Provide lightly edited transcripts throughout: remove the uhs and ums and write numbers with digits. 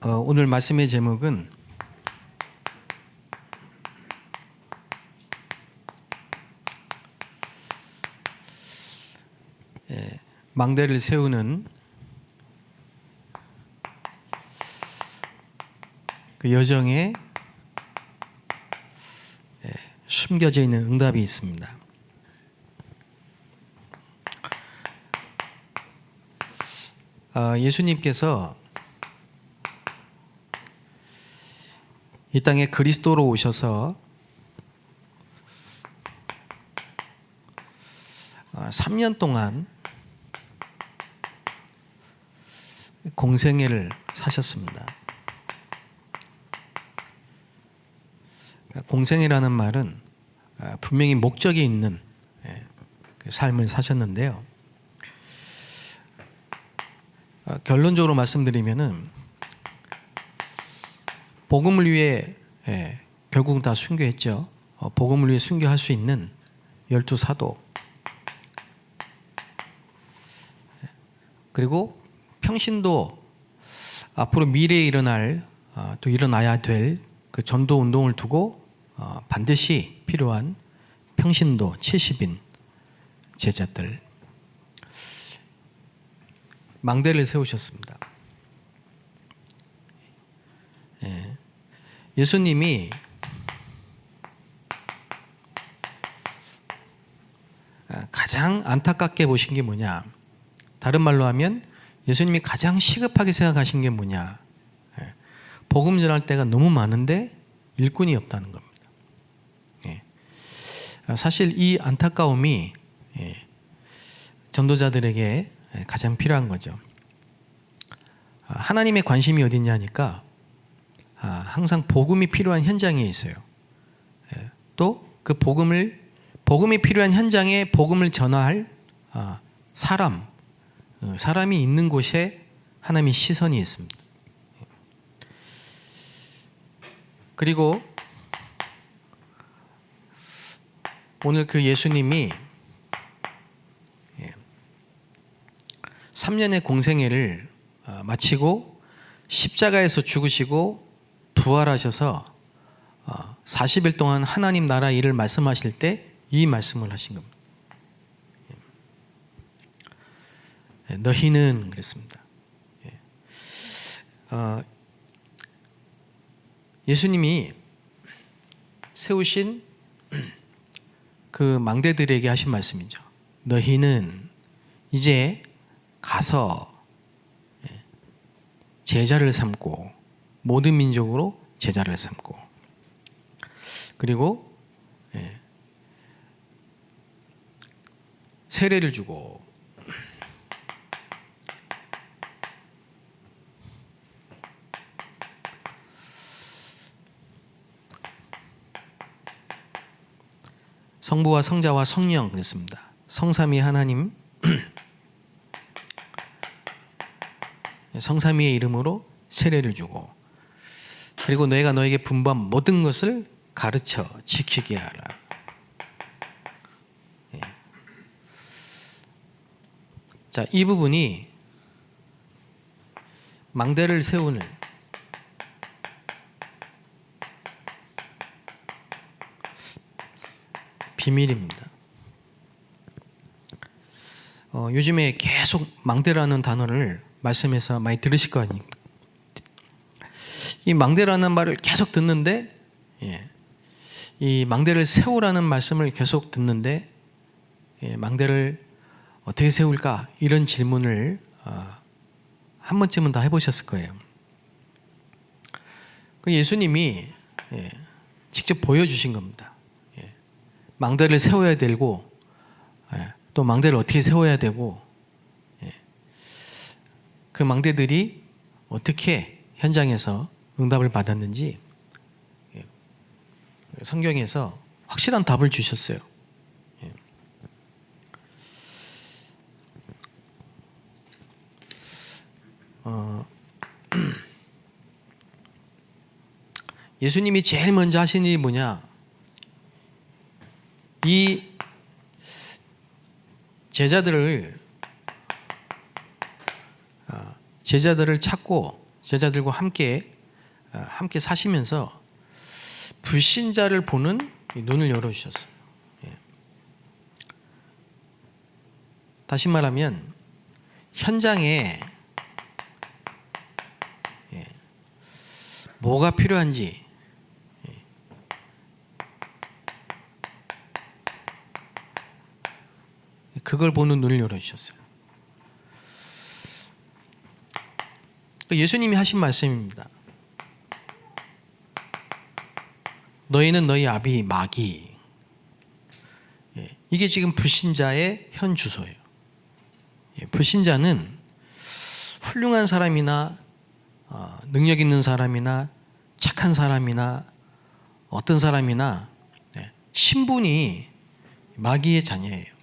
오늘 말씀의 제목은 망대를 세우는 그 여정에 숨겨져 있는 응답이 있습니다. 예수님께서 이 땅에 그리스도로 오셔서 3년 동안 공생애를 사셨습니다. 공생애라는 말은 분명히 목적이 있는 삶을 사셨는데요. 결론적으로 말씀드리면은 복음을 위해 결국은 다 순교했죠. 복음을 위해 순교할 수 있는 12사도, 그리고 평신도, 앞으로 미래에 일어날 또 일어나야 될 그 전도 운동을 두고 반드시 필요한 평신도 70인 제자들, 망대를 세우셨습니다. 예수님이 가장 안타깝게 보신 게 뭐냐? 다른 말로 하면 예수님이 가장 시급하게 생각하신 게 뭐냐? 복음 전할 때가 너무 많은데 일꾼이 없다는 겁니다. 사실 이 안타까움이 전도자들에게 가장 필요한 거죠. 하나님의 관심이 어디냐니까 항상 복음이 필요한 현장에 있어요. 또 그 복음이 필요한 현장에 복음을 전할 사람이 있는 곳에 하나님의 시선이 있습니다. 그리고 오늘 그 예수님이 3년의 공생애를 마치고 십자가에서 죽으시고 부활하셔서 40일 동안 하나님 나라 일을 말씀하실 때 이 말씀을 하신 겁니다. 너희는 그랬습니다. 예수님이 세우신 그 망대들에게 하신 말씀이죠. 너희는 이제 가서 제자를 삼고 모든 민족으로 제자를 삼고, 그리고 세례를 주고 성부와 성자와 성령 그랬습니다. 성삼위 하나님, 성삼위의 이름으로 세례를 주고, 그리고 너희가 너에게 분부한 모든 것을 가르쳐 지키게 하라. 자, 이 부분이 망대를 세우는 비밀입니다. 요즘에 계속 망대라는 단어를 말씀에서 많이 들으실 거 아닙니까? 이 망대라는 말을 계속 듣는데, 이 망대를 세우라는 말씀을 계속 듣는데, 망대를 어떻게 세울까? 이런 질문을 한 번쯤은 다 해보셨을 거예요. 예수님이 직접 보여주신 겁니다. 망대를 세워야 되고, 또 망대를 어떻게 세워야 되고, 그 망대들이 어떻게 현장에서 응답을 받았는지 성경에서 확실한 답을 주셨어요. 예수님이 제일 먼저 하신 일이 뭐냐? 이 제자들을 찾고 제자들과 함께 사시면서 불신자를 보는 눈을 열어주셨어요. 예. 다시 말하면 현장에 뭐가 필요한지 그걸 보는 눈을 열어주셨어요. 예수님이 하신 말씀입니다. 너희는 너희 아비 마귀. 이게 지금 불신자의 현 주소예요. 불신자는 훌륭한 사람이나 능력 있는 사람이나 착한 사람이나 어떤 사람이나 신분이 마귀의 자녀예요.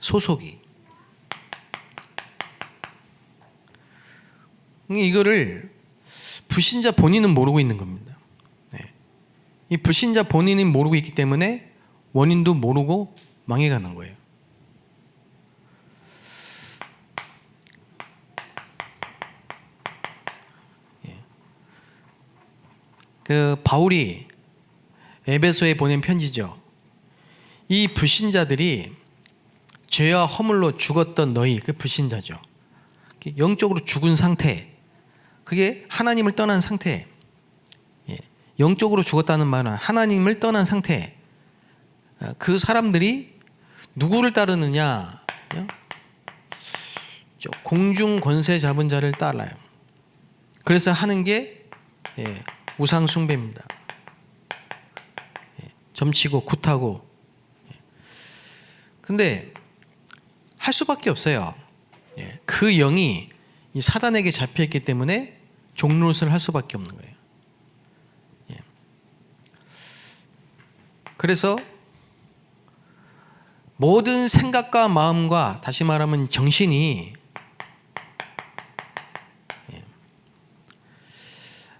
소속이. 이거를 불신자 본인은 모르고 있는 겁니다. 이 불신자 본인이 모르고 있기 때문에 원인도 모르고 망해가는 거예요. 그 바울이 에베소에 보낸 편지죠. 이 불신자들이 죄와 허물로 죽었던 너희, 그 불신자죠. 영적으로 죽은 상태, 그게 하나님을 떠난 상태. 영적으로 죽었다는 말은 하나님을 떠난 상태. 그 사람들이 누구를 따르느냐? 공중 권세 잡은 자를 따라요. 그래서 하는 게 우상 숭배입니다. 점치고 굿하고. 근데 할 수밖에 없어요. 그 영이 이 사단에게 잡혀있기 때문에 종노릇을 할 수밖에 없는 거예요. 그래서 모든 생각과 마음과, 다시 말하면 정신이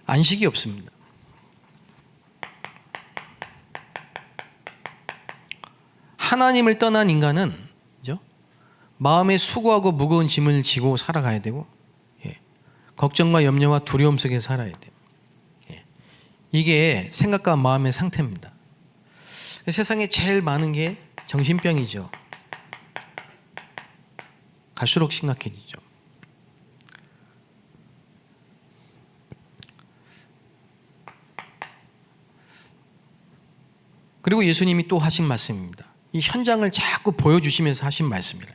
안식이 없습니다. 하나님을 떠난 인간은 그죠? 마음에 수고하고 무거운 짐을 지고 살아가야 되고, 걱정과 염려와 두려움 속에 살아야 돼요. 이게 생각과 마음의 상태입니다. 세상에 제일 많은 게 정신병이죠. 갈수록 심각해지죠. 그리고 예수님이 또 하신 말씀입니다. 이 현장을 자꾸 보여주시면서 하신 말씀이라.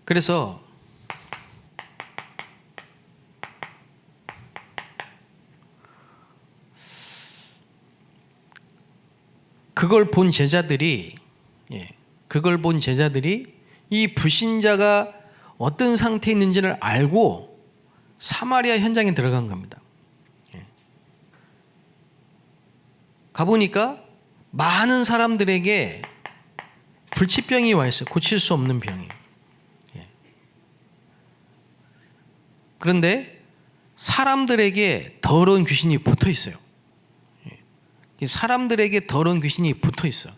그래서 그걸 본 제자들이 이 불신자가 어떤 상태에 있는지를 알고 사마리아 현장에 들어간 겁니다. 가보니까 많은 사람들에게 불치병이 와 있어요. 고칠 수 없는 병이. 그런데 사람들에게 더러운 귀신이 붙어 있어요. 사람들에게 더러운 귀신이 붙어 있어.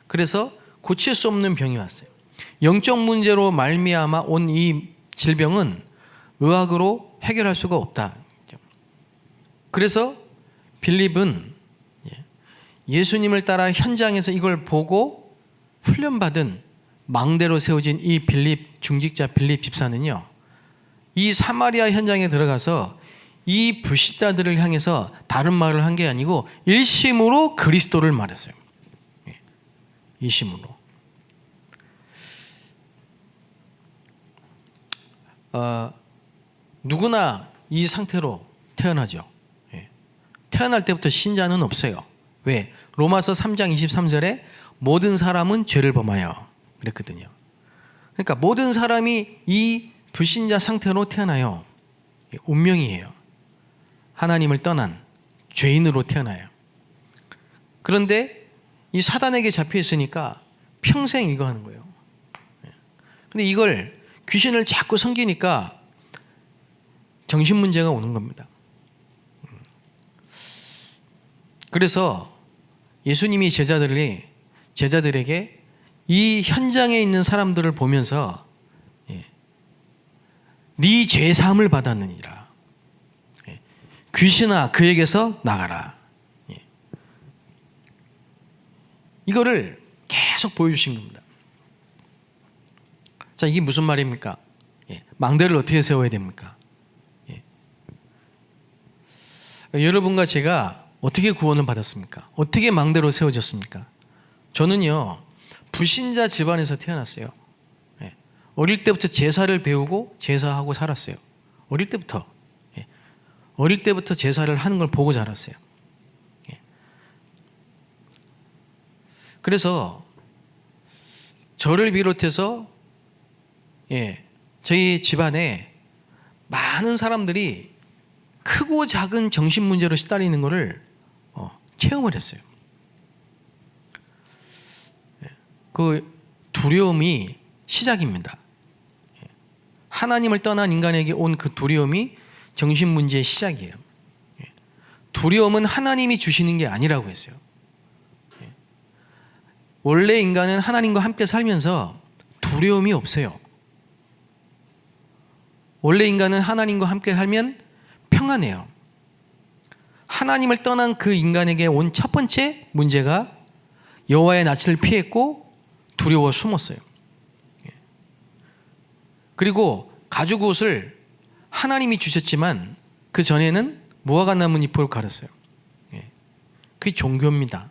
그래서 고칠 수 없는 병이 왔어요. 영적 문제로 말미암아 온 이 질병은 의학으로 해결할 수가 없다. 그래서 빌립은 예수님을 따라 현장에서 이걸 보고 훈련받은 망대로 세워진 이 빌립 중직자 빌립 집사는요, 이 사마리아 현장에 들어가서 이 불신자들을 향해서 다른 말을 한 게 아니고 일심으로 그리스도를 말했어요. 이심으로. 누구나 이 상태로 태어나죠. 태어날 때부터 신자는 없어요. 왜? 로마서 3장 23절에 모든 사람은 죄를 범하여 그랬거든요. 그러니까 모든 사람이 이 불신자 상태로 태어나요. 운명이에요. 하나님을 떠난 죄인으로 태어나요. 그런데 이 사단에게 잡혀 있으니까 평생 이거 하는 거예요. 근데 이걸 귀신을 자꾸 섬기니까 정신 문제가 오는 겁니다. 그래서 예수님이 제자들에게 이 현장에 있는 사람들을 보면서 네 죄 사함을 받았느니라. 귀신아 그에게서 나가라. 이거를 계속 보여주신 겁니다. 자, 이게 무슨 말입니까? 망대를 어떻게 세워야 됩니까? 여러분과 제가 어떻게 구원을 받았습니까? 어떻게 망대로 세워졌습니까? 저는요, 불신자 집안에서 태어났어요. 어릴 때부터 제사를 배우고 제사하고 살았어요. 어릴 때부터 제사를 하는 걸 보고 자랐어요. 그래서 저를 비롯해서 저희 집안에 많은 사람들이 크고 작은 정신 문제로 시달리는 것을 체험을 했어요. 그 두려움이 시작입니다. 하나님을 떠난 인간에게 온 그 두려움이 정신 문제의 시작이에요. 두려움은 하나님이 주시는 게 아니라고 했어요. 원래 인간은 하나님과 함께 살면서 두려움이 없어요. 원래 인간은 하나님과 함께 살면 평안해요. 하나님을 떠난 그 인간에게 온 첫 번째 문제가 여호와의 낯을 피했고 두려워 숨었어요. 그리고 가죽 옷을 하나님이 주셨지만 그 전에는 무화과나뭇잎으로 가렸어요. 그게 종교입니다.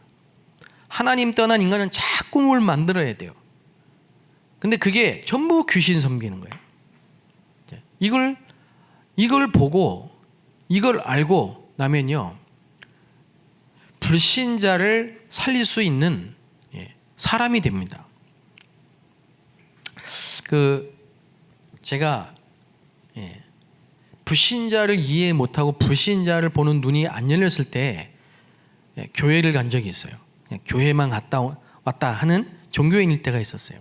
하나님 떠난 인간은 자꾸 뭘 만들어야 돼요. 근데 그게 전부 귀신 섬기는 거예요. 이걸 보고 이걸 알고 나면요, 불신자를 살릴 수 있는 사람이 됩니다. 제가 불신자를 이해 못하고 불신자를 보는 눈이 안 열렸을 때 교회를 간 적이 있어요. 교회만 갔다 왔다 하는 종교인일 때가 있었어요.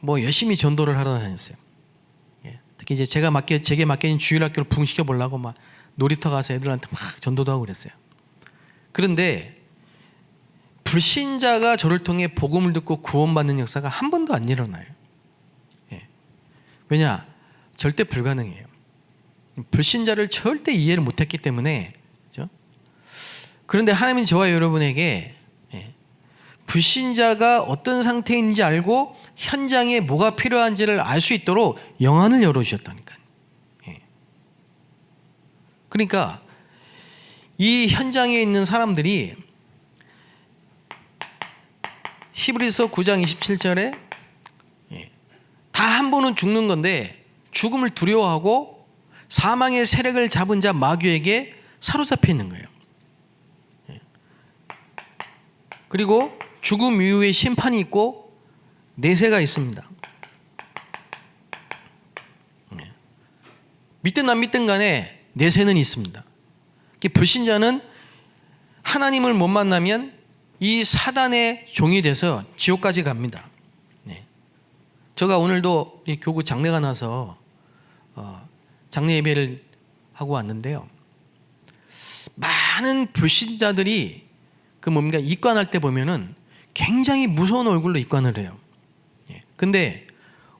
열심히 전도를 하러 다녔어요. 특히 이제 제게 맡겨진 주일학교를 부흥시켜 보려고 막 놀이터 가서 애들한테 막 전도도 하고 그랬어요. 그런데 불신자가 저를 통해 복음을 듣고 구원받는 역사가 한 번도 안 일어나요. 왜냐? 절대 불가능해요. 불신자를 절대 이해를 못했기 때문에. 그렇죠? 그런데 하나님은 저와 여러분에게 불신자가 어떤 상태인지 알고 현장에 뭐가 필요한지를 알 수 있도록 영안을 열어주셨다니까요. 그러니까 이 현장에 있는 사람들이 히브리서 9장 27절에 다 한 번은 죽는 건데 죽음을 두려워하고 사망의 세력을 잡은 자 마귀에게 사로잡혀 있는 거예요. 그리고 죽음 이후에 심판이 있고 내세가 있습니다. 믿든 안 믿든 간에 내세는 있습니다. 불신자는 하나님을 못 만나면 이 사단의 종이 돼서 지옥까지 갑니다. 제가 오늘도 교구 장례가 나서 장례 예배를 하고 왔는데요, 많은 불신자들이 입관할 때 보면은 굉장히 무서운 얼굴로 입관을 해요. 근데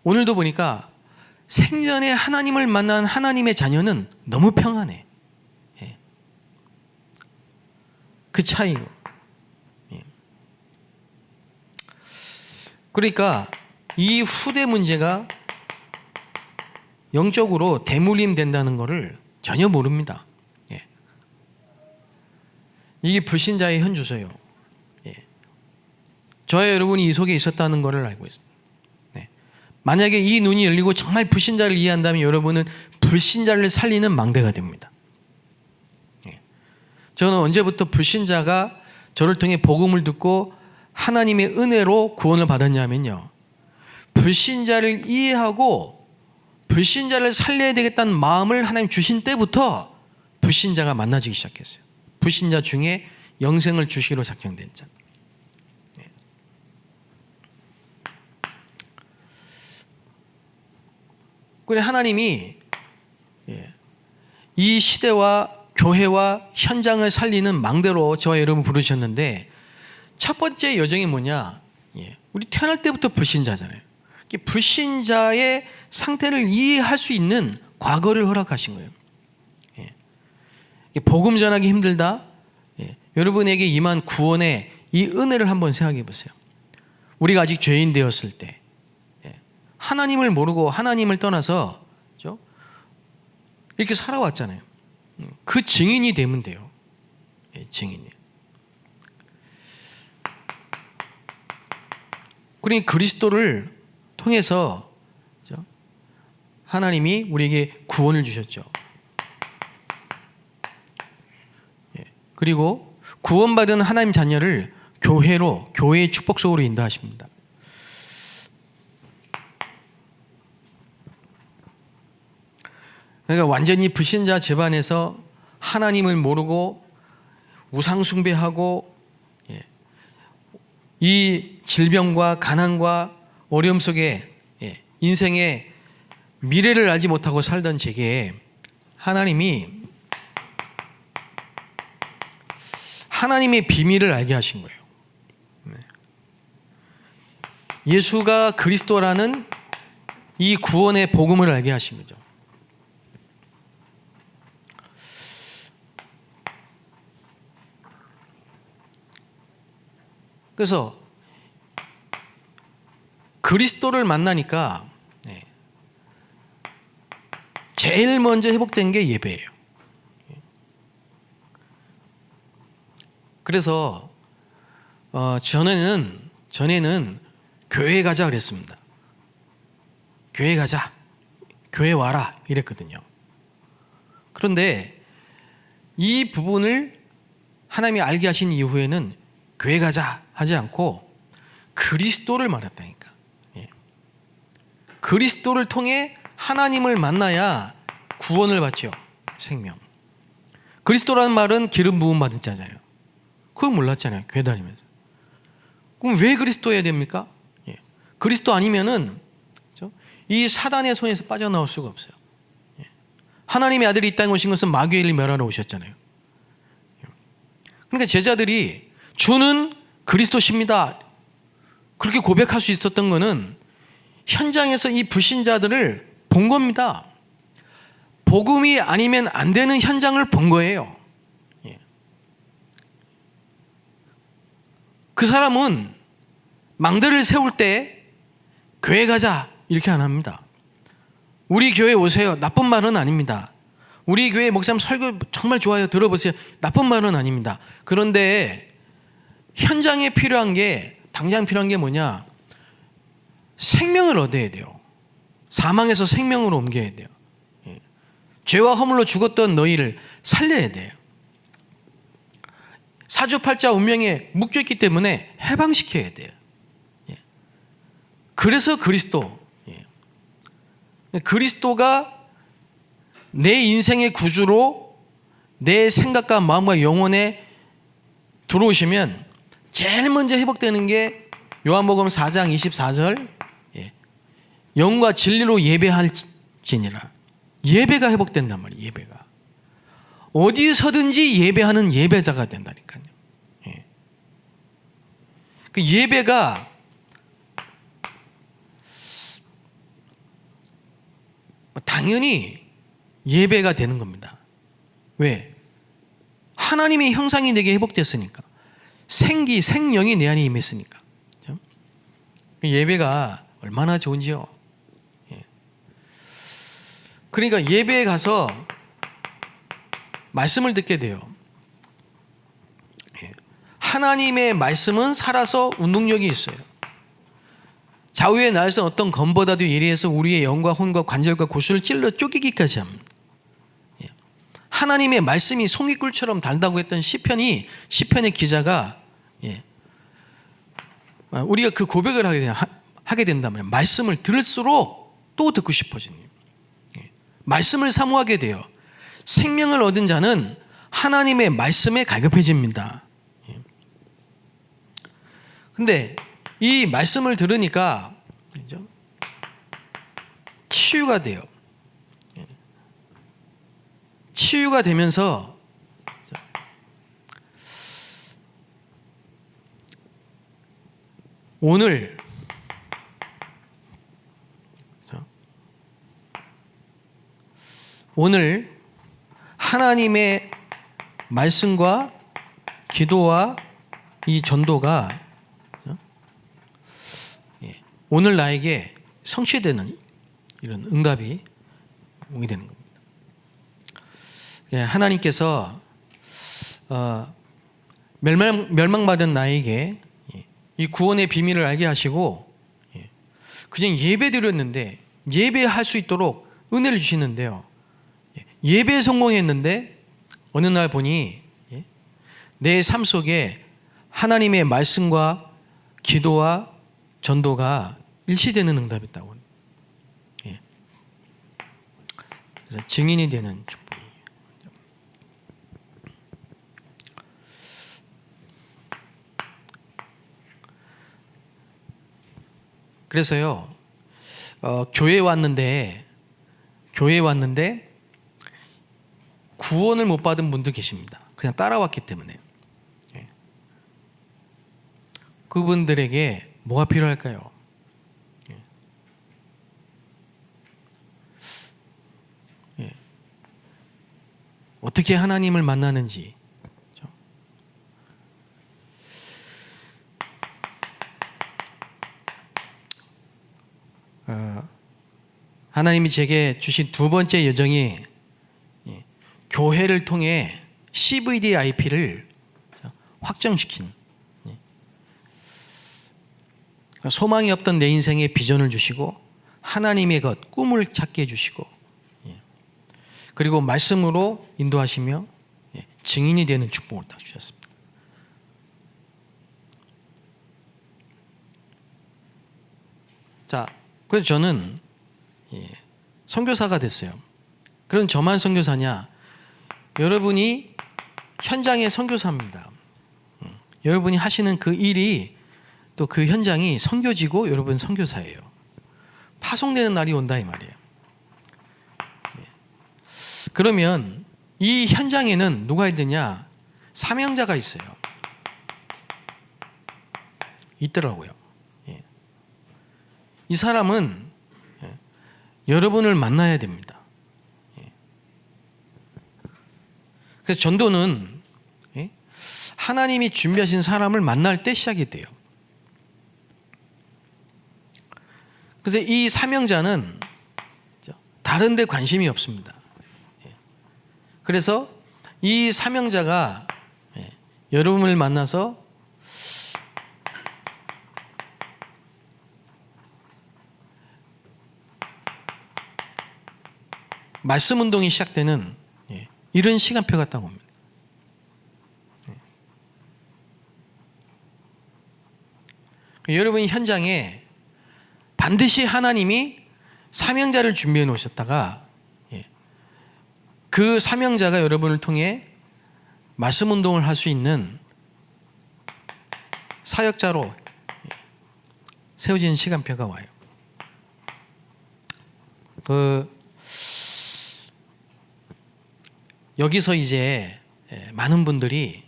오늘도 보니까 생전에 하나님을 만난 하나님의 자녀는 너무 평안해. 그 차이고. 그러니까 이 후대 문제가 영적으로 대물림 된다는 것을 전혀 모릅니다. 이게 불신자의 현주소예요. 저와 여러분이 이 속에 있었다는 것을 알고 있습니다. 만약에 이 눈이 열리고 정말 불신자를 이해한다면 여러분은 불신자를 살리는 망대가 됩니다. 저는 언제부터 불신자가 저를 통해 복음을 듣고 하나님의 은혜로 구원을 받았냐면요, 불신자를 이해하고 불신자를 살려야 되겠다는 마음을 하나님 주신 때부터 불신자가 만나지기 시작했어요. 불신자 중에 영생을 주시기로 작정된 자. 그래, 하나님이 이 시대와 교회와 현장을 살리는 망대로 저와 여러분 부르셨는데, 첫 번째 여정이 뭐냐? 우리 태어날 때부터 불신자잖아요. 불신자의 상태를 이해할 수 있는 과거를 허락하신 거예요. 복음 전하기 힘들다? 여러분에게 임한 구원의 이 은혜를 한번 생각해 보세요. 우리가 아직 죄인 되었을 때 하나님을 모르고 하나님을 떠나서 이렇게 살아왔잖아요. 그 증인이 되면 돼요. 증인이. 그러니 그리스도를 통해서 하나님이 우리에게 구원을 주셨죠. 그리고 구원받은 하나님 자녀를 교회의 축복 속으로 인도하십니다. 그러니까 완전히 불신자 집안에서 하나님을 모르고 우상 숭배하고 이 질병과 가난과 어려움 속에 인생의 미래를 알지 못하고 살던 제게 하나님의 비밀을 알게 하신 거예요. 예수가 그리스도라는 이 구원의 복음을 알게 하신 거죠. 그래서 그리스도를 만나니까 제일 먼저 회복된 게 예배예요. 그래서 전에는 교회 가자 그랬습니다. 교회 가자, 교회 와라 이랬거든요. 그런데 이 부분을 하나님이 알게 하신 이후에는 교회 가자 하지 않고 그리스도를 말했다니까. 그리스도를 통해 하나님을 만나야 구원을 받죠. 생명. 그리스도라는 말은 기름 부음 받은 자잖아요. 그거 몰랐잖아요. 교회 다니면서. 그럼 왜 그리스도여야 됩니까? 그리스도 아니면은 이 사단의 손에서 빠져나올 수가 없어요. 하나님의 아들이 이 땅에 오신 것은 마귀를 멸하러 오셨잖아요. 그러니까 제자들이 주는 그리스도십니다. 그렇게 고백할 수 있었던 것은 현장에서 이 불신자들을 본 겁니다. 복음이 아니면 안 되는 현장을 본 거예요. 그 사람은 망대를 세울 때 교회 가자 이렇게 안 합니다. 우리 교회 오세요. 나쁜 말은 아닙니다. 우리 교회 목사님 설교 정말 좋아요. 들어보세요. 나쁜 말은 아닙니다. 그런데 현장에 필요한 게 당장 필요한 게 뭐냐? 생명을 얻어야 돼요. 사망에서 생명으로 옮겨야 돼요. 죄와 허물로 죽었던 너희를 살려야 돼요. 사주팔자 운명에 묶여있기 때문에 해방시켜야 돼요. 그래서 그리스도가 내 인생의 구주로 내 생각과 마음과 영혼에 들어오시면 제일 먼저 회복되는 게 요한복음 4장 24절 영과 진리로 예배할지니라. 예배가 회복된단 말이에요. 예배가 어디서든지 예배하는 예배자가 된다니까요. 그 예배가 당연히 예배가 되는 겁니다. 왜? 하나님의 형상이 내게 회복됐으니까. 생명이 내 안에 임했으니까. 그렇죠? 예배가 얼마나 좋은지요. 그러니까 예배에 가서 말씀을 듣게 돼요. 하나님의 말씀은 살아서 운동력이 있어요. 좌우의 날선 어떤 검보다도 예리해서 우리의 영과 혼과 관절과 고수를 찔러 쪼개기까지 합니다. 하나님의 말씀이 송이꿀처럼 달다고 했던 시편의 기자가 우리가 그 고백을 하게 된다면 말씀을 들을수록 또 듣고 싶어지는 말씀을 사모하게 돼요. 생명을 얻은 자는 하나님의 말씀에 갈급해집니다. 근데 이 말씀을 들으니까 치유가 돼요. 치유가 되면서 오늘 하나님의 말씀과 기도와 이 전도가 오늘 나에게 성취되는 이런 응답이 오게 되는 겁니다. 하나님께서 멸망받은 나에게 이 구원의 비밀을 알게 하시고 그냥 예배 드렸는데 예배할 수 있도록 은혜를 주시는데요. 예배에 성공했는데 어느 날 보니 내 삶 속에 하나님의 말씀과 기도와 전도가 일치되는 응답이 있다고. 그래서 증인이 되는 축복이에요. 그래서요, 교회에 왔는데 구원을 못 받은 분도 계십니다. 그냥 따라왔기 때문에. 그분들에게 뭐가 필요할까요? 어떻게 하나님을 만나는지. 하나님이 제게 주신 두 번째 여정이 교회를 통해 CVDIP를 확정시킨, 소망이 없던 내 인생에 비전을 주시고 하나님의 것, 꿈을 찾게 해주시고 그리고 말씀으로 인도하시며 증인이 되는 축복을 딱 주셨습니다. 자, 그래서 저는 선교사가 됐어요. 그런 저만 선교사냐? 여러분이 현장의 선교사입니다. 여러분이 하시는 그 일이 또 그 현장이 선교지고 여러분 선교사예요. 파송되는 날이 온다 이 말이에요. 그러면 이 현장에는 누가 있느냐? 사명자가 있어요. 있더라고요. 이 사람은 여러분을 만나야 됩니다. 그래서 전도는 하나님이 준비하신 사람을 만날 때 시작이 돼요. 그래서 이 사명자는 다른 데 관심이 없습니다. 그래서 이 사명자가 여러분을 만나서 말씀 운동이 시작되는 이런 시간표 같다고 봅니다. 여러분이 현장에 반드시 하나님이 사명자를 준비해 놓으셨다가 그 사명자가 여러분을 통해 말씀 운동을 할 수 있는 사역자로 세워지는 시간표가 와요. 여기서 이제 많은 분들이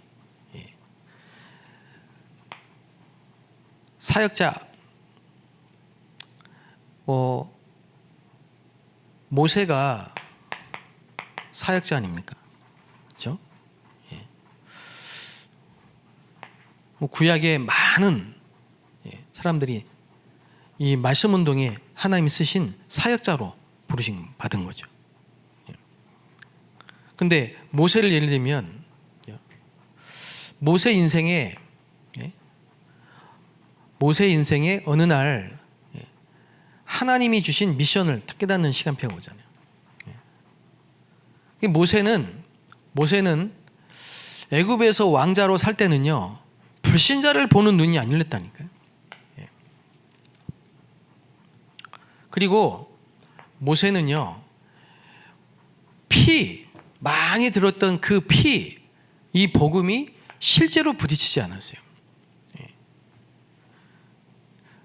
사역자, 모세가 사역자 아닙니까? 그렇죠? 구약의 많은 사람들이 이 말씀 운동에 하나님이 쓰신 사역자로 부르심 받은 거죠. 근데 모세를 예를 들면 모세 인생에 어느 날 하나님이 주신 미션을 딱 깨닫는 시간표가 오잖아요. 모세는 애굽에서 왕자로 살 때는요 불신자를 보는 눈이 안 열렸다니까요. 그리고 모세는요 많이 들었던 그 이 복음이 실제로 부딪히지 않았어요.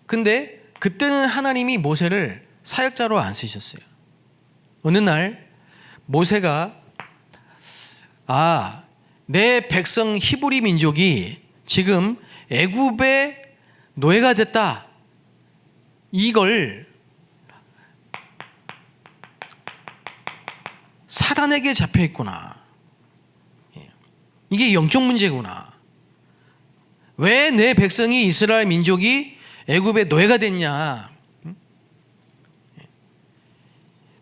근데 그때는 하나님이 모세를 사역자로 안 쓰셨어요. 어느 날 모세가 내 백성 히브리 민족이 지금 애굽의 노예가 됐다. 이걸 사단에게 잡혀 있구나. 이게 영적 문제구나. 왜 내 백성이 이스라엘 민족이 애굽의 노예가 됐냐?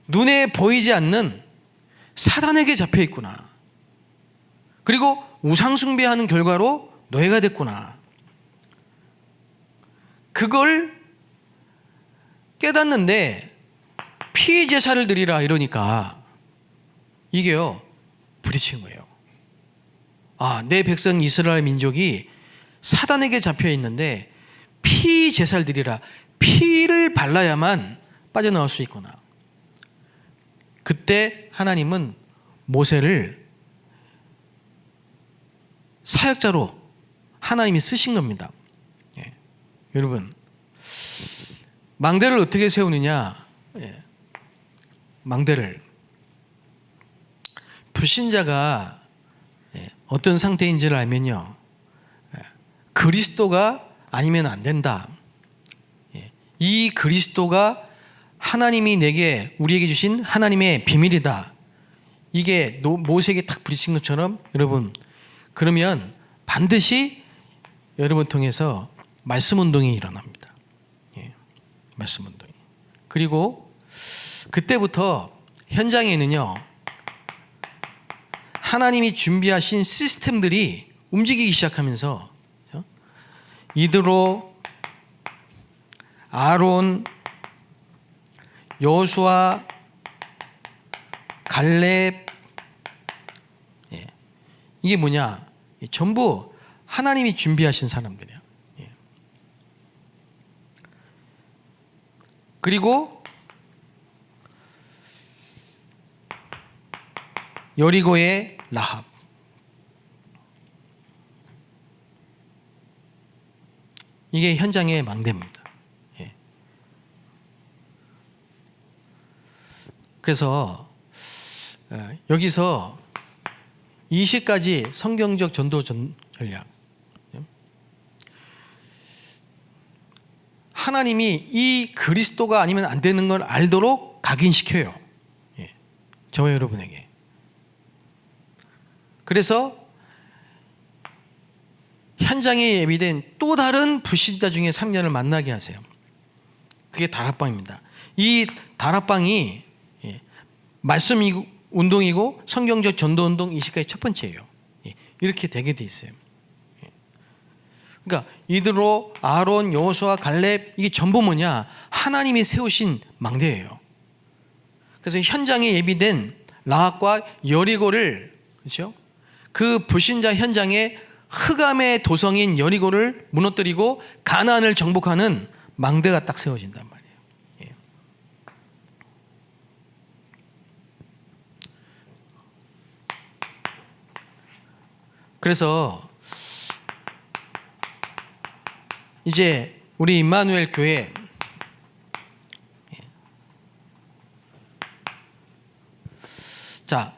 눈에 보이지 않는 사단에게 잡혀 있구나. 그리고 우상 숭배하는 결과로 노예가 됐구나. 그걸 깨닫는데 피 제사를 드리라 이러니까 이게요 부딪힌 거예요. 아, 내 백성 이스라엘 민족이 사단에게 잡혀 있는데 피 제사를 드리라. 피를 발라야만 빠져나올 수 있구나. 그때 하나님은 모세를 사역자로 하나님이 쓰신 겁니다. 예. 여러분, 망대를 어떻게 세우느냐? 예. 망대를 불신자가 어떤 상태인지를 알면요, 그리스도가 아니면 안 된다. 이 그리스도가 하나님이 우리에게 주신 하나님의 비밀이다. 이게 모세에게 딱 부딪힌 것처럼 여러분, 그러면 반드시 여러분 통해서 말씀 운동이 일어납니다. 말씀 운동이. 그리고 그때부터 현장에는요, 하나님이 준비하신 시스템들이 움직이기 시작하면서 이드로, 아론, 여호수아, 갈렙, 이게 뭐냐? 전부 하나님이 준비하신 사람들이에요. 그리고 여리고의 라합. 이게 현장의 망대입니다. 그래서 여기서 20가지 성경적 전도 전략. 하나님이 이 그리스도가 아니면 안 되는 걸 알도록 각인시켜요. 저와 여러분에게. 그래서 현장에 예비된 또 다른 불신자 중에 3년을 만나게 하세요. 그게 다락방입니다. 이 다락방이 말씀 운동이고 성경적 전도 운동 20가지 첫 번째예요. 이렇게 되게 돼 있어요. 그러니까 이드로, 아론, 여호수아, 갈렙, 이게 전부 뭐냐? 하나님이 세우신 망대예요. 그래서 현장에 예비된 라합과 여리고를, 그렇죠? 그 불신자 현장에 흑암의 도성인 여리고를 무너뜨리고 가나안을 정복하는 망대가 딱 세워진단 말이에요. 그래서 이제 우리 임마누엘 교회, 자,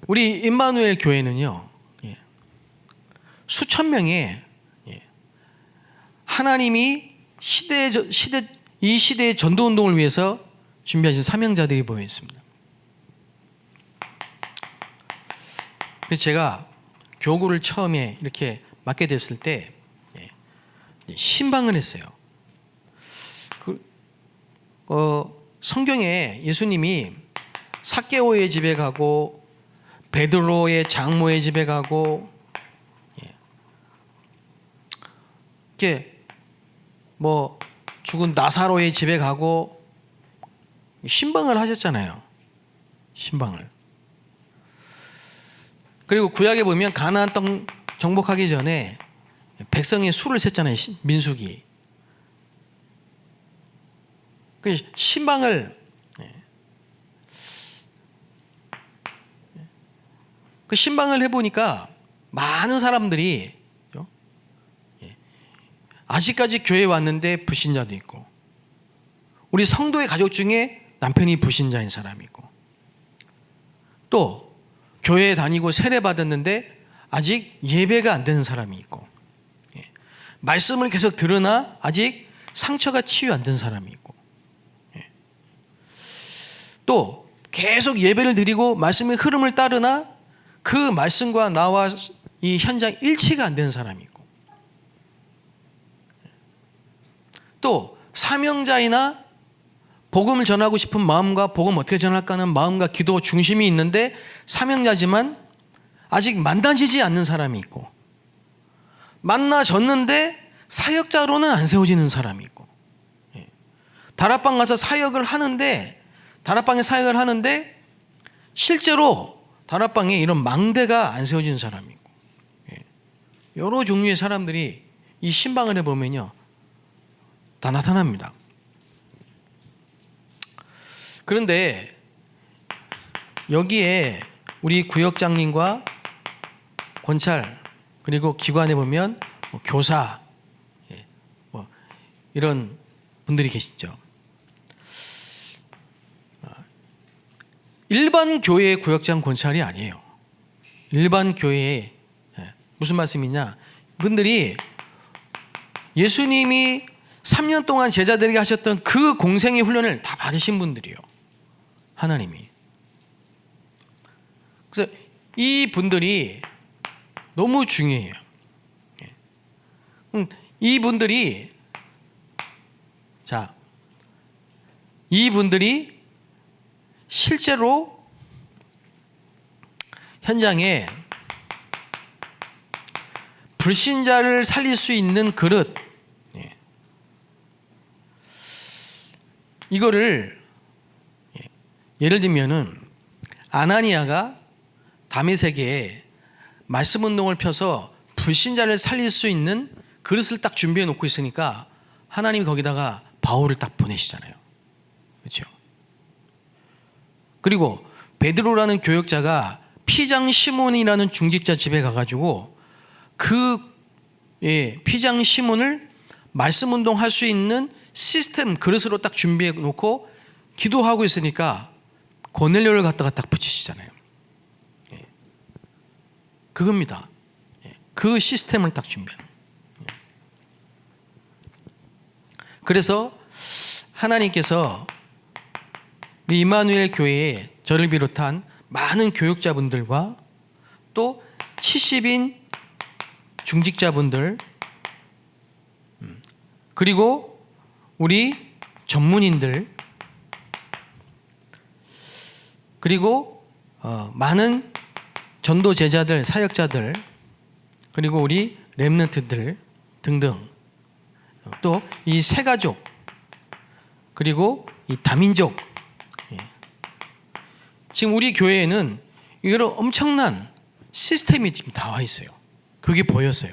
우리 임마누엘 교회는요, 수천 명의 하나님이 이 시대의 전도 운동을 위해서 준비하신 사명자들이 모여 있습니다. 그래서 제가 교구를 처음에 이렇게 맡게 됐을 때 신방을 했어요. 성경에 예수님이 삭개오의 집에 가고 베드로의 장모의 집에 가고 이렇게 뭐 죽은 나사로의 집에 가고 신방을 하셨잖아요. 신방을. 그리고 구약에 보면 가나안 땅 정복하기 전에 백성의 수를 셌잖아요. 민수기. 그 신방을 해보니까 많은 사람들이 아직까지 교회에 왔는데 불신자도 있고, 우리 성도의 가족 중에 남편이 불신자인 사람이 있고, 또 교회에 다니고 세례 받았는데 아직 예배가 안 되는 사람이 있고, 말씀을 계속 들으나 아직 상처가 치유 안 된 사람이 있고, 또 계속 예배를 드리고 말씀의 흐름을 따르나 그 말씀과 나와 이 현장 일치가 안 되는 사람이 있고, 또 사명자이나 복음을 전하고 싶은 마음과 복음 어떻게 전할까 하는 마음과 기도 중심이 있는데 사명자지만 아직 만나지지 않는 사람이 있고, 만나졌는데 사역자로는 안 세워지는 사람이 있고, 다락방 가서 사역을 하는데, 다락방에 사역을 하는데 실제로 다락방에 이런 망대가 안 세워지는 사람이 있고, 여러 종류의 사람들이 이 신방을 해보면요 다 나타납니다. 그런데 여기에 우리 구역장님과 권찰 그리고 기관에 보면 교사 이런 분들이 계시죠. 일반 교회의 구역장 권찰이 아니에요. 일반 교회의 무슨 말씀이냐, 분들이 예수님이 3년 동안 제자들에게 하셨던 그 공생의 훈련을 다 받으신 분들이에요. 하나님이. 그래서 이 분들이 너무 중요해요. 이분들이 실제로 현장에 불신자를 살릴 수 있는 그릇, 이거를 예를 들면은 아나니아가 다메섹에 말씀 운동을 펴서 불신자를 살릴 수 있는 그릇을 딱 준비해 놓고 있으니까 하나님이 거기다가 바울을 딱 보내시잖아요. 그렇죠? 그리고 베드로라는 교역자가 피장 시몬이라는 중직자 집에 가가지고 그 피장 시몬을 말씀 운동할 수 있는 시스템 그릇으로 딱 준비해 놓고 기도하고 있으니까 고넬료를 갖다가 딱 붙이시잖아요. 그겁니다. 그 시스템을 딱 준비하는. 그래서 하나님께서 우리 임마누엘 교회에 저를 비롯한 많은 교육자분들과 또 70인 중직자분들 그리고 우리 전문인들 그리고 많은 전도 제자들, 사역자들 그리고 우리 렘넌트들 등등 또 이 세가족 그리고 이 다민족 지금 우리 교회에는 이런 엄청난 시스템이 지금 나와 있어요. 그게 보였어요.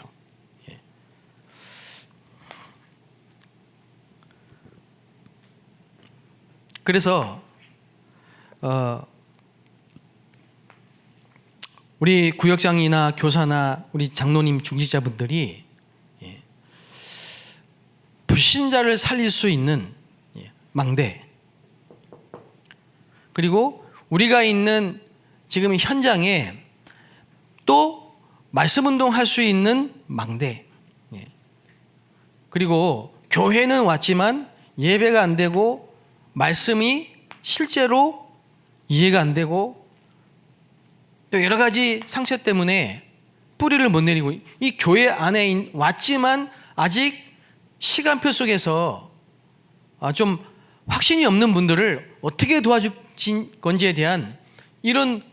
그래서 우리 구역장이나 교사나 우리 장로님 중직자분들이 불신자를 살릴 수 있는 망대 그리고 우리가 있는 지금 현장에 또 말씀 운동할 수 있는 망대 그리고 교회는 왔지만 예배가 안 되고 말씀이 실제로 이해가 안 되고 또 여러 가지 상처 때문에 뿌리를 못 내리고 이 교회 안에 왔지만 아직 시간표 속에서 좀 확신이 없는 분들을 어떻게 도와줄 건지에 대한 이런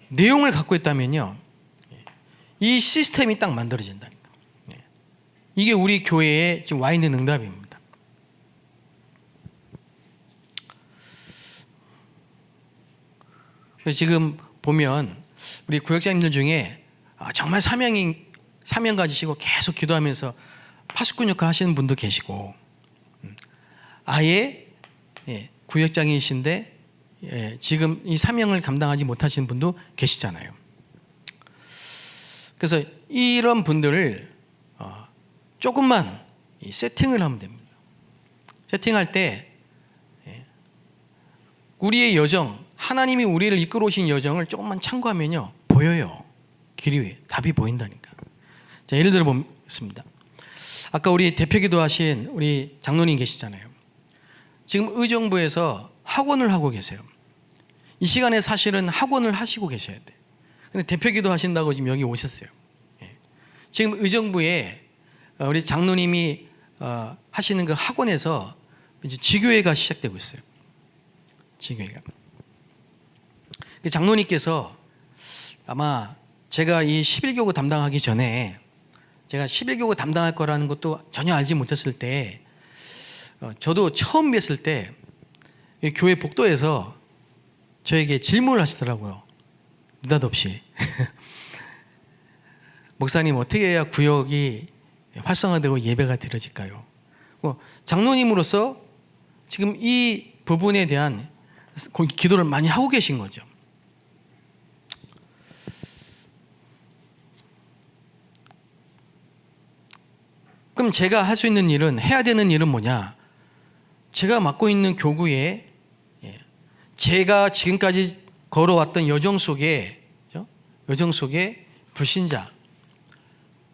내용을 갖고 있다면요 이 시스템이 딱 만들어진다니까. 이게 우리 교회에 지금 와 있는 응답입니다. 그래서 지금 보면 우리 구역장님들 중에 정말 사명 가지시고 계속 기도하면서 파수꾼 역할 하시는 분도 계시고 아예 구역장이신데 지금 이 사명을 감당하지 못하시는 분도 계시잖아요. 그래서 이런 분들을 조금만 세팅을 하면 됩니다. 세팅할 때 우리의 여정, 하나님이 우리를 이끌어 오신 여정을 조금만 참고하면요 보여요. 길이 답이 보인다니까. 자, 예를 들어 보겠습니다. 아까 우리 대표기도 하신 우리 장로님 계시잖아요. 지금 의정부에서 학원을 하고 계세요. 이 시간에 사실은 학원을 하시고 계셔야 돼. 근데 대표기도 하신다고 지금 여기 오셨어요. 예. 지금 의정부에 우리 장로님이 하시는 그 학원에서 이제 지교회가 시작되고 있어요. 지교회가. 그 장로님께서 아마 제가 이 11교구 담당하기 전에 제가 11교구 담당할 거라는 것도 전혀 알지 못했을 때 저도 처음 뵀을 때 교회 복도에서 저에게 질문을 하시더라고요. 느닷없이. 목사님, 어떻게 해야 구역이 활성화되고 예배가 드려질까요? 장로님으로서 지금 이 부분에 대한 기도를 많이 하고 계신 거죠. 그럼 제가 할 수 있는 일은, 해야 되는 일은 뭐냐? 제가 맡고 있는 교구에 제가 지금까지 걸어왔던 여정 속에 불신자,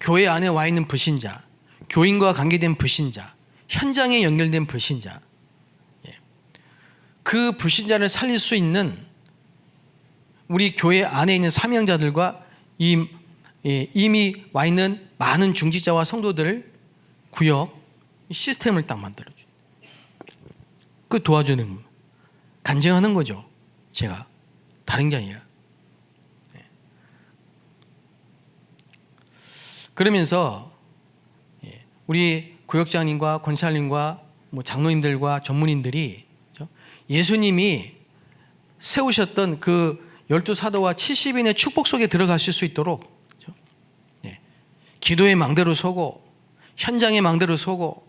교회 안에 와 있는 불신자, 교인과 관계된 불신자, 현장에 연결된 불신자, 그 불신자를 살릴 수 있는 우리 교회 안에 있는 사명자들과 이미 와 있는 많은 중직자와 성도들을 구역 시스템을 딱 만들어줘요. 그 도와주는, 간증하는 거죠. 제가 다른 게 아니라. 그러면서 우리 구역장님과 권사님과 장로님들과 전문인들이 예수님이 세우셨던 그 12사도와 70인의 축복 속에 들어가실 수 있도록 기도의 망대로 서고 현장의 망대로 서고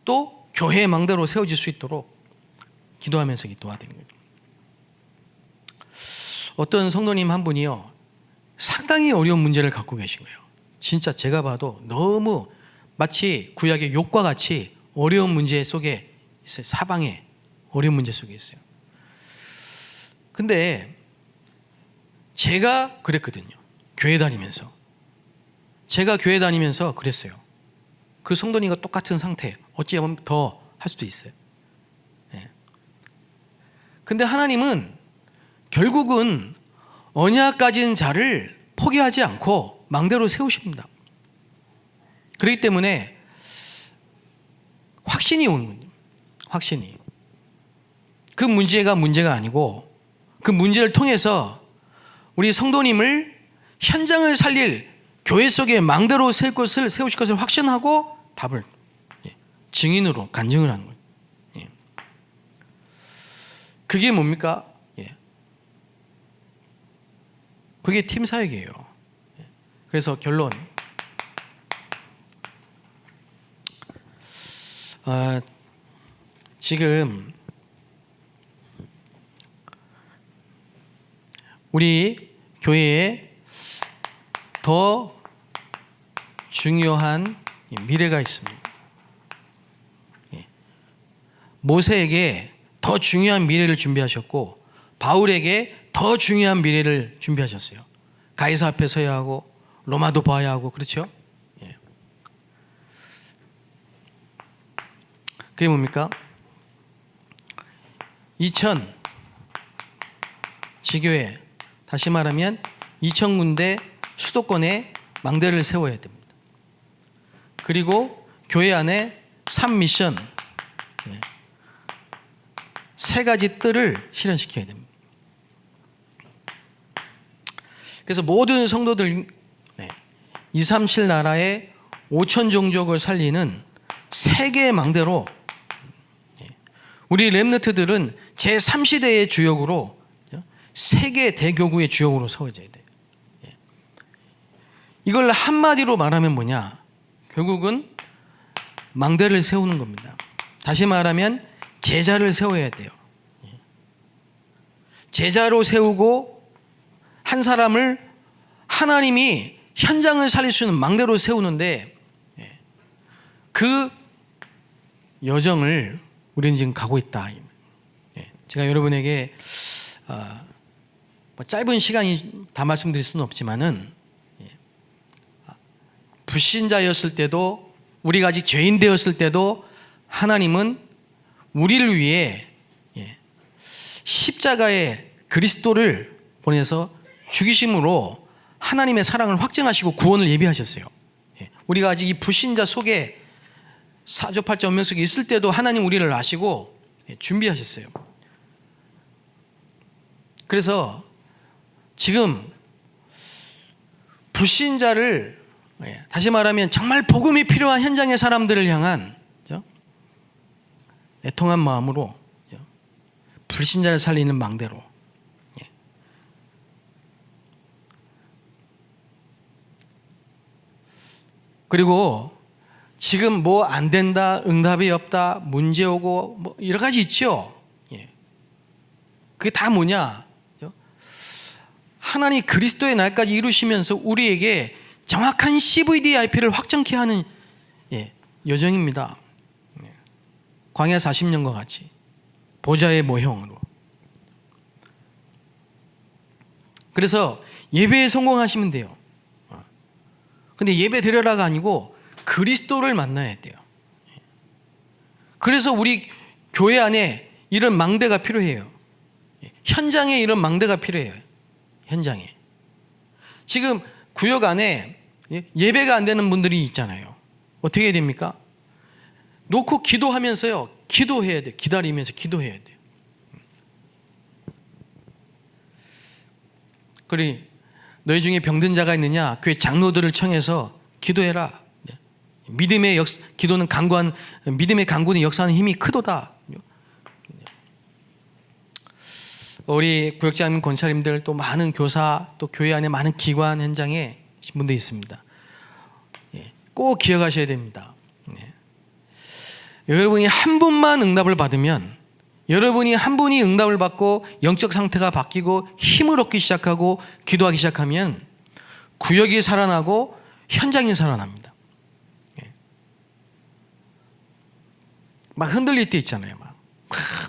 또 교회의 망대로 세워질 수 있도록 기도하면서 도와드리는 거죠. 어떤 성도님 한 분이요, 상당히 어려운 문제를 갖고 계신 거예요. 진짜 제가 봐도 너무 마치 구약의 욥과 같이 어려운 문제 속에 있어요. 사방에 어려운 문제 속에 있어요. 근데 제가 그랬거든요. 교회 다니면서. 제가 교회 다니면서 그랬어요. 그 성도님과 똑같은 상태, 어찌하면 더 할 수도 있어요. 근데 하나님은 결국은 언약 가진 자를 포기하지 않고 망대로 세우십니다. 그렇기 때문에 확신이 오는 거예요. 확신이. 그 문제가 문제가 아니고 그 문제를 통해서 우리 성도님을 현장을 살릴 교회 속에 망대로 세우실 것을 확신하고 답을 증인으로 간증을 하는 거예요. 그게 뭡니까? 그게 팀 사역이에요. 그래서 결론, 지금 우리 교회에 더 중요한 미래가 있습니다. 모세에게 더 중요한 미래를 준비하셨고 바울에게 더 중요한 미래를 준비하셨어요. 가이사 앞에 서야 하고 로마도 봐야 하고, 그렇죠? 그게 뭡니까? 2000 지교회, 다시 말하면 2000군데 수도권에 망대를 세워야 됩니다. 그리고 교회 안에 3미션, 세 가지 뜰을 실현시켜야 됩니다. 그래서 모든 성도들 237 나라의 5천 종족을 살리는 세계의 망대로 우리 렘너트들은 제3시대의 주역으로 세계 대교구의 주역으로 세워져야 돼요. 이걸 한마디로 말하면 뭐냐? 결국은 망대를 세우는 겁니다. 다시 말하면 제자를 세워야 돼요. 제자로 세우고 한 사람을 하나님이 현장을 살릴 수 있는 망대로 세우는데 그 여정을 우리는 지금 가고 있다. 제가 여러분에게 짧은 시간이 다 말씀드릴 수는 없지만은 불신자였을 때도 우리가 아직 죄인 되었을 때도 하나님은 우리를 위해 십자가의 그리스도를 보내서 죽이심으로 하나님의 사랑을 확증하시고 구원을 예비하셨어요. 우리가 아직 이 불신자 속에 사조팔자 운명 속에 있을 때도 하나님 우리를 아시고 준비하셨어요. 그래서 지금 불신자를, 다시 말하면 정말 복음이 필요한 현장의 사람들을 향한 애통한 마음으로 불신자를 살리는 망대로, 그리고 지금 뭐 안 된다, 응답이 없다, 문제 오고 뭐 여러 가지 있죠. 그게 다 뭐냐? 하나님 그리스도의 날까지 이루시면서 우리에게 정확한 CVDIP를 확정케 하는 여정입니다. 광야 40년과 같이 보좌의 모형으로. 그래서 예배에 성공하시면 돼요. 근데 예배 드려라가 아니고 그리스도를 만나야 돼요. 그래서 우리 교회 안에 이런 망대가 필요해요. 현장에 이런 망대가 필요해요. 현장에. 지금 구역 안에 예배가 안 되는 분들이 있잖아요. 어떻게 해야 됩니까? 놓고 기도하면서요. 기도해야 돼요. 기다리면서 기도해야 돼요. 그리고 너희 중에 병든 자가 있느냐? 교회 장로들을 청해서 기도해라. 믿음의 기도는 강구한, 믿음의 강구는 역사하는 힘이 크도다. 우리 구역장님, 권사님들, 또 많은 교사, 또 교회 안에 많은 기관 현장에 분들이 있습니다. 꼭 기억하셔야 됩니다. 여러분이 한 분만 응답을 받으면, 여러분이 한 분이 응답을 받고 영적 상태가 바뀌고 힘을 얻기 시작하고 기도하기 시작하면 구역이 살아나고 현장이 살아납니다. 막 흔들릴 때 있잖아요. 막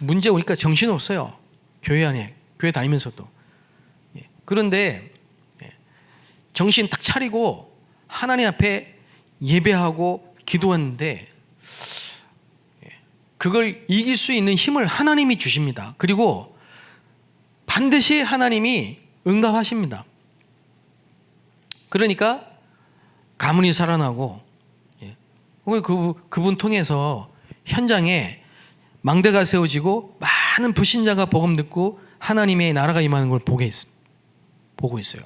문제 오니까 정신없어요. 교회 안에, 교회 다니면서도. 그런데 정신 딱 차리고 하나님 앞에 예배하고 기도하는데 그걸 이길 수 있는 힘을 하나님이 주십니다. 그리고 반드시 하나님이 응답하십니다. 그러니까 가문이 살아나고, 그분 통해서 현장에 망대가 세워지고 많은 불신자가 복음 듣고 하나님의 나라가 임하는 걸 보고 있어요.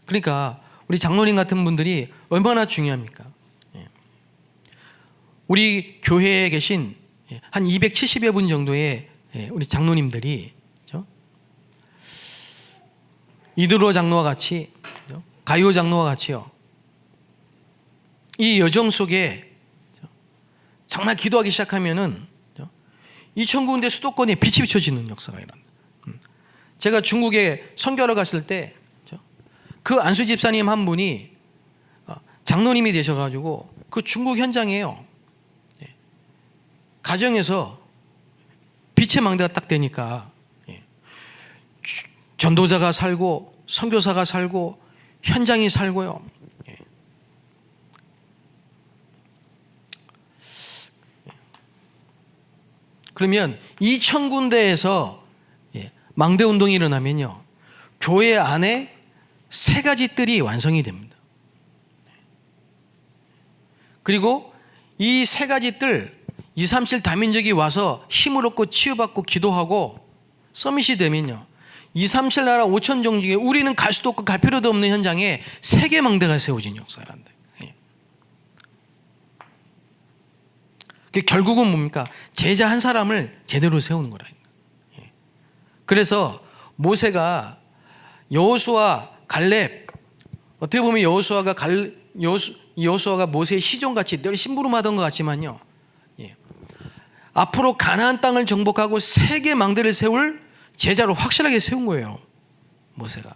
그러니까 우리 장로님 같은 분들이 얼마나 중요합니까? 우리 교회에 계신 한 270여 분 정도의 우리 장로님들이 이드로 장로와 같이, 가요 장로와 같이요, 이 여정 속에 정말 기도하기 시작하면은 2,000군데 수도권에 빛이 비춰지는 역사가 일어납니다. 제가 중국에 선교하러 갔을 때 그 안수 집사님 한 분이 장로님이 되셔가지고 그 중국 현장에요, 가정에서 빛의 망대가 딱 되니까 전도자가 살고 선교사가 살고 현장이 살고요. 그러면 2,000군데에서 망대 운동이 일어나면요, 교회 안에 세 가지 뜰이 완성이 됩니다. 그리고 이 세 가지 뜰, 237 다민족이 와서 힘을 얻고 치유받고 기도하고 서밋이 되면요, 237 나라 5천 종 중에 우리는 갈 수도 없고 갈 필요도 없는 현장에 세계 망대가 세워진 역사란다. 결국은 뭡니까? 제자 한 사람을 제대로 세우는 거라니까. 그래서 모세가 여호수아, 갈렙, 어떻게 보면 여호수아가 모세의 시종같이 늘 심부름하던 것 같지만요, 앞으로 가나안 땅을 정복하고 세계 망대를 세울 제자로 확실하게 세운 거예요, 모세가.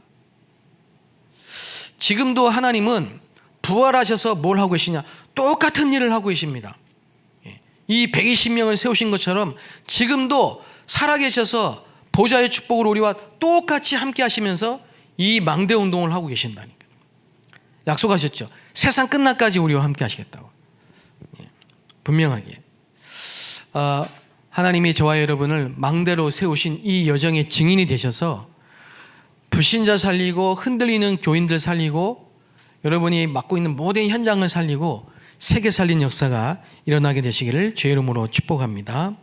지금도 하나님은 부활하셔서 뭘 하고 계시냐? 똑같은 일을 하고 계십니다. 이 120명을 세우신 것처럼 지금도 살아계셔서 보좌의 축복으로 우리와 똑같이 함께 하시면서 이 망대 운동을 하고 계신다니까요. 약속하셨죠. 세상 끝날까지 우리와 함께 하시겠다고. 분명하게. 하나님이 저와 여러분을 망대로 세우신 이 여정의 증인이 되셔서 불신자 살리고 흔들리는 교인들 살리고 여러분이 맡고 있는 모든 현장을 살리고 세계 살린 역사가 일어나게 되시기를 주의 이름으로 축복합니다.